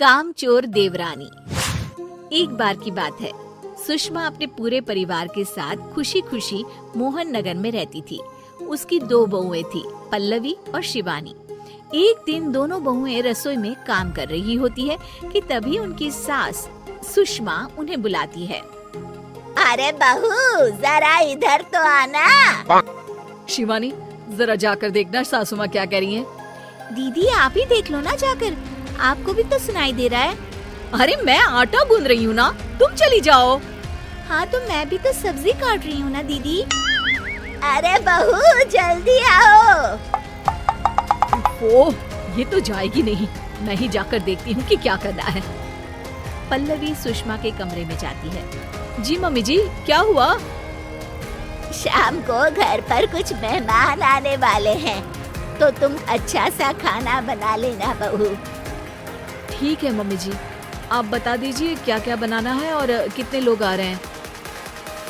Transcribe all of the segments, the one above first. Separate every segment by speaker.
Speaker 1: कामचोर देवरानी। एक बार की बात है, सुषमा अपने पूरे परिवार के साथ खुशी खुशी मोहन नगर में रहती थी। उसकी दो बहुएं थी, पल्लवी और शिवानी। एक दिन दोनों बहुएं रसोई में काम कर रही होती है कि तभी उनकी सास सुषमा उन्हें बुलाती है।
Speaker 2: अरे बहू, जरा इधर तो आना।
Speaker 1: शिवानी, जरा जाकर देखना सासू माँ क्या कह रही हैं।
Speaker 2: दीदी आप ही देख लो ना जाकर, आपको भी तो सुनाई दे रहा है।
Speaker 1: अरे मैं आटा गूंद रही हूँ ना, तुम चली जाओ।
Speaker 2: हाँ तो मैं भी तो सब्जी काट रही हूँ ना दीदी। अरे बहू जल्दी आओ।
Speaker 1: ओह, ये तो जाएगी नहीं। मैं ही जाकर देखती हूँ कि क्या करना है। पल्लवी सुषमा के कमरे में जाती है। जी मम्मी जी, क्या हुआ?
Speaker 2: शाम को घर पर कुछ मेहमान आने वाले हैं, तो तुम अच्छा सा खाना बना लेना बहू।
Speaker 1: ठीक है मम्मी जी, आप बता दीजिए क्या क्या बनाना है और कितने लोग आ रहे हैं।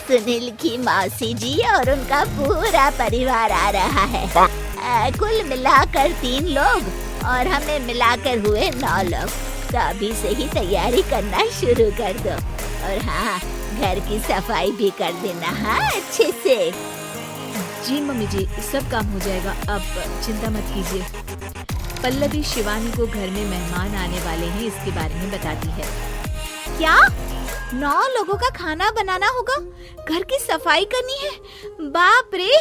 Speaker 2: सुनील की मौसी जी और उनका पूरा परिवार आ रहा है। कुल मिलाकर 3 लोग और हमें मिलाकर हुए 9 लोग। तो अभी से ही तैयारी करना शुरू कर दो। और हाँ, घर की सफाई भी कर देना, हाँ अच्छे से।
Speaker 1: जी मम्मी जी, सब काम हो जाएगा, आप चिंता मत कीजिए। पल्लवी शिवानी को घर में मेहमान आने वाले हैं इसके बारे में बताती है।
Speaker 2: क्या 9 लोगों का खाना बनाना होगा, घर की सफाई करनी है? बाप रे,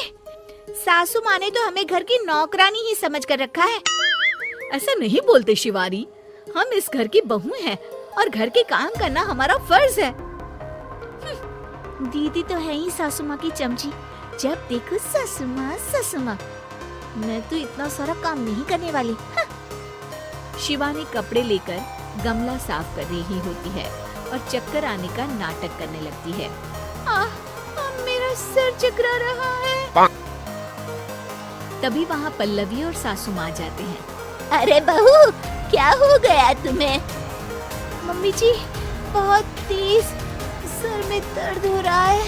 Speaker 2: सासू माँ ने तो हमें घर की नौकरानी ही समझ कर रखा है।
Speaker 1: ऐसा नहीं बोलते शिवानी, हम इस घर की बहू हैं और घर के काम करना हमारा फर्ज है।
Speaker 2: दीदी तो है ही सासू माँ की चमची, जब देखो सासू माँ सासू माँ। मैं तो इतना सारा काम नहीं करने वाली।
Speaker 1: शिवानी कपड़े लेकर गमला साफ कर रही होती है और चक्कर आने का नाटक करने लगती है।
Speaker 2: मेरा सर चकरा रहा है।
Speaker 1: तभी वहाँ पल्लवी और सासू माँ जाते हैं।
Speaker 2: अरे बहू, क्या हो गया तुम्हें? मम्मी जी, बहुत तेज सर में दर्द हो रहा है।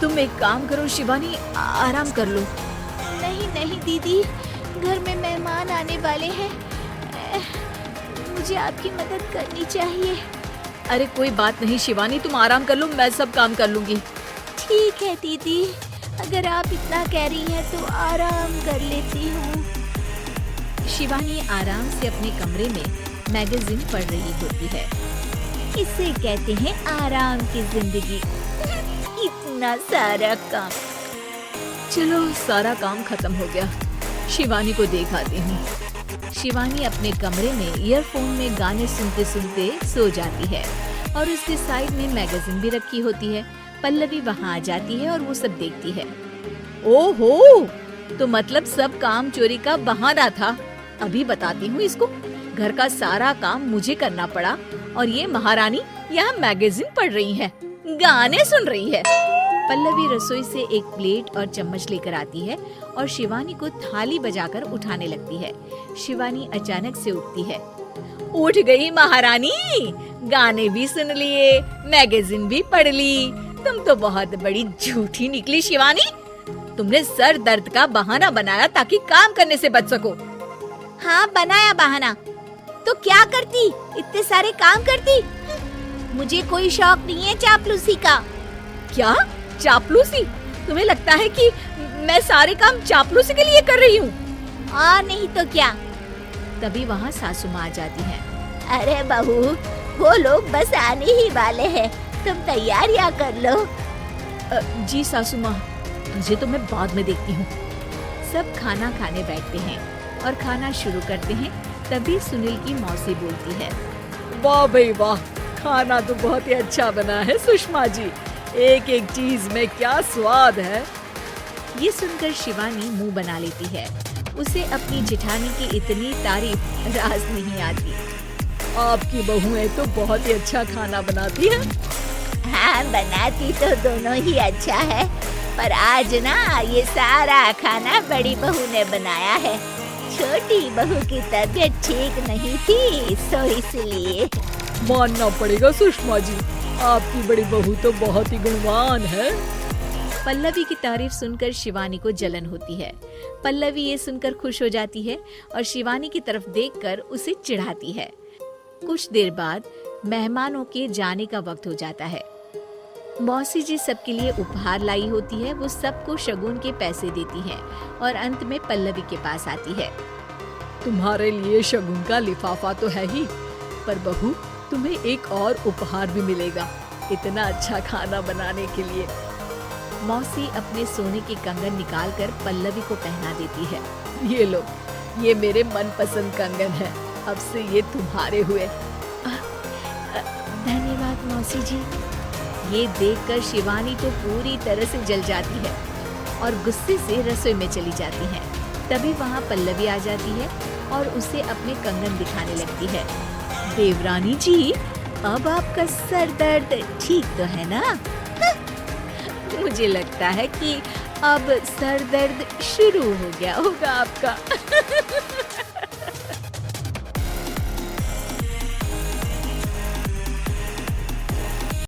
Speaker 1: तुम एक काम करो शिवानी, आराम कर लो।
Speaker 2: नहीं नहीं दीदी, घर में मेहमान आने वाले हैं, मुझे आपकी मदद करनी चाहिए।
Speaker 1: अरे कोई बात नहीं शिवानी, तुम आराम कर लो, मैं सब काम कर लूंगी।
Speaker 2: ठीक है दीदी, अगर आप इतना कह रही हैं तो आराम कर लेती हूँ।
Speaker 1: शिवानी आराम से अपने कमरे में मैगजीन पढ़ रही होती है।
Speaker 2: इसे कहते हैं आराम की जिंदगी। इतना सारा काम।
Speaker 1: चलो सारा काम खत्म हो गया, शिवानी को देख आती हूँ। शिवानी अपने कमरे में ईयरफोन में गाने सुनते सुनते सो जाती है और उसके साइड में मैगजीन भी रखी होती है। पल्लवी वहाँ आ जाती है और वो सब देखती है। ओहो, तो मतलब सब काम चोरी का बहाना था। अभी बताती हूँ इसको। घर का सारा काम मुझे करना पड़ा और ये महारानी यहाँ मैगजीन पढ़ रही है, गाने सुन रही है। पल्लवी रसोई से एक प्लेट और चम्मच लेकर आती है और शिवानी को थाली बजाकर उठाने लगती है। शिवानी अचानक से उठती है। उठ गई महारानी, गाने भी सुन लिए, मैगजीन भी पढ़ ली। तुम तो बहुत बड़ी झूठी निकली शिवानी। तुमने सर दर्द का बहाना बनाया ताकि काम करने से बच सको।
Speaker 2: हाँ बनाया बहाना, तो क्या करती, इतने सारे काम करती। मुझे कोई शौक नहीं है चापलूसी का।
Speaker 1: क्या चापलूसी? तुम्हें लगता है कि मैं सारे काम चापलूसी के लिए कर रही हूँ?
Speaker 2: और नहीं तो क्या।
Speaker 1: तभी वहाँ सासू माँ आ जाती हैं।
Speaker 2: अरे बहू, वो लोग बस आने ही वाले हैं, तुम तैयारियां कर लो।
Speaker 1: जी सासू माँ, मुझे तो मैं बाद में देखती हूँ। सब खाना खाने बैठते हैं और खाना शुरू करते हैं। तभी सुनील की मौसी बोलती है। वाह भाई वाह, खाना तो बहुत ही अच्छा बना है सुषमा जी, एक एक चीज में क्या स्वाद है। ये सुनकर शिवानी मुंह बना लेती है। उसे अपनी जेठानी की इतनी तारीफ रास नहीं आती। आपकी बहुएं तो बहुत ही अच्छा खाना बनाती हैं।
Speaker 2: हाँ बनाती तो दोनों ही अच्छा है, पर आज ना ये सारा खाना बड़ी बहू ने बनाया है। छोटी बहू की तबीयत ठीक नहीं थी, सो इसलिए।
Speaker 1: मानना पड़ेगा सुषमा जी, आपकी बड़ी बहू तो बहुत ही गुणवान है। पल्लवी की तारीफ सुनकर शिवानी को जलन होती है। पल्लवी ये सुनकर खुश हो जाती है और शिवानी की तरफ देखकर उसे चिढ़ाती है। कुछ देर बाद मेहमानों के जाने का वक्त हो जाता है। मौसी जी सबके लिए उपहार लाई होती है। वो सबको शगुन के पैसे देती है और अंत में पल्लवी के पास आती है।
Speaker 3: तुम्हारे लिए शगुन का लिफाफा तो है ही, पर बहू तुम्हें एक और उपहार भी मिलेगा, इतना अच्छा खाना बनाने के लिए।
Speaker 1: मौसी अपने सोने के कंगन निकालकर पल्लवी को पहना देती है।
Speaker 3: ये लो, ये मेरे मनपसंद कंगन है, अब से ये तुम्हारे हुए।
Speaker 1: धन्यवाद मौसी जी। ये देखकर शिवानी तो पूरी तरह से जल जाती है और गुस्से से रसोई में चली जाती है। तभी वहाँ पल्लवी आ जाती है और उसे अपने कंगन दिखाने लगती है। देवरानी जी, अब आपका सर दर्द ठीक तो है ना? मुझे लगता है कि अब सर दर्द शुरू हो गया होगा आपका।